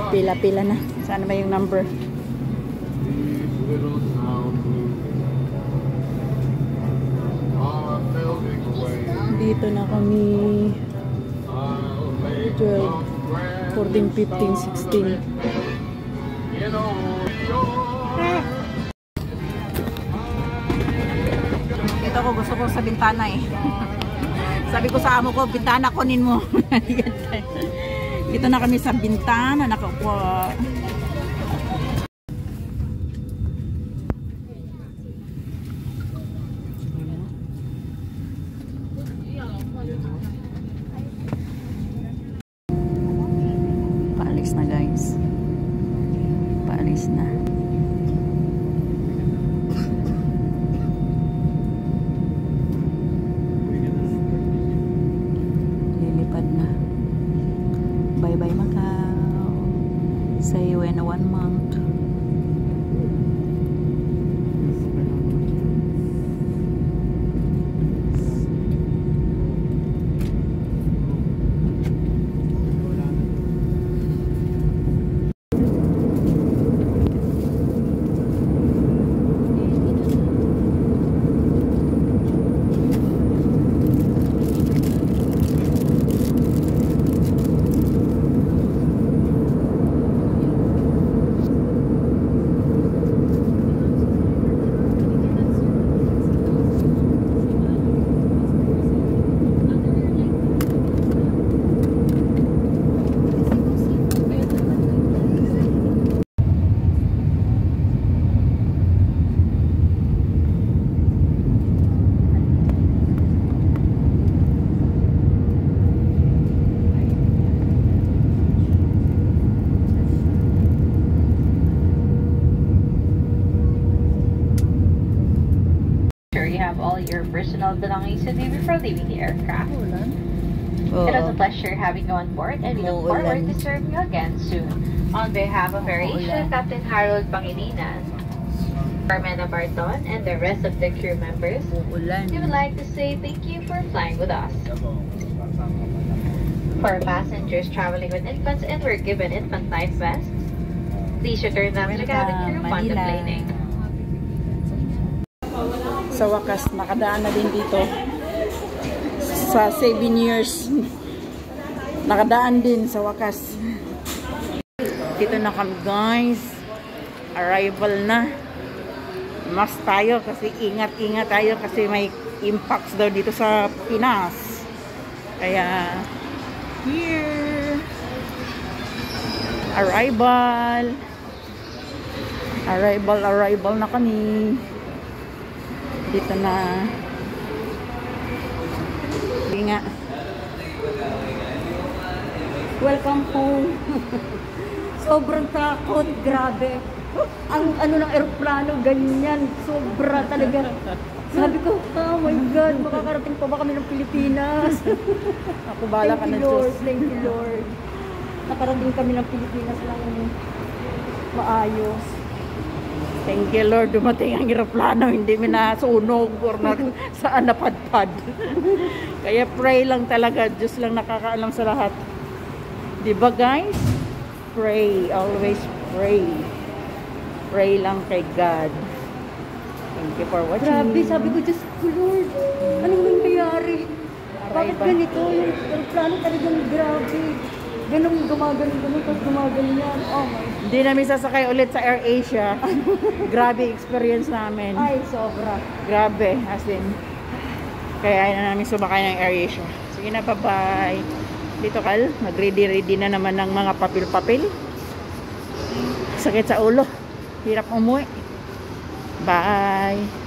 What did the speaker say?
Pila-pila na. Saan ba yung number? Dito na kami 12, 14, 15, 16. Ito ko gusto ko sa bintana eh. Sabi ko sa amo ko, bintana kunin mo. Dito na kami sa bintana, nakakuha. Paalis na guys. Paalis na. Lilipad na. Bye-bye Macau. See you in 1 month. You have all your personal belongings with you before leaving the aircraft. It was a pleasure having you on board, and we look forward to serving you again soon. On behalf of Air Asia, Captain Harold Pangilinan, Carmela Barton, and the rest of the crew members, we would like to say thank you for flying with us. For passengers traveling with infants and were given infant life vests, please return them to the cabin crew upon deplaning. Sa wakas, nakadaan na din dito. Sa 7 years, nakadaan din sa wakas. Dito na kami guys. Arrival na. Mas tayo kasi ingat-ingat tayo kasi may impacts daw dito sa Pinas. Kaya, here. Arrival. Arrival na kami. Dito na. Hindi nga. Welcome home. Sobrang takot. Grabe. Ang ano ng eroplano, ganyan. Sobra talaga. Sabi ko, oh my God, makakarating pa ba kami ng Pilipinas? Ako bala ka na Diyos. Thank you Lord. Nakarating kami ng Pilipinas lang maayos. Thank you Lord, dumating ang eroplano, hindi mo nasunog or saan napadpad. Kaya pray lang talaga, Diyos lang nakakaalam sa lahat. Diba guys? Pray, always pray. Pray lang kay God. Thank you for watching. Grabe, sabi ko, Diyos ko Lord, anong nangyayari? Bakit ganito? Yung eroplano talagang grabe. Ganun, gumagano, tapos gumagano yan. Oh my God. Hindi namin sasakay ulit sa Air Asia. Grabe experience namin. Ay, sobra. Grabe, as in. Kaya na namin sumakay ng Air Asia. Sige na, bye-bye. Dito Kal, nag-ready-ready na naman ng mga papel-papel. Sakit sa ulo. Hirap umuwi. Bye.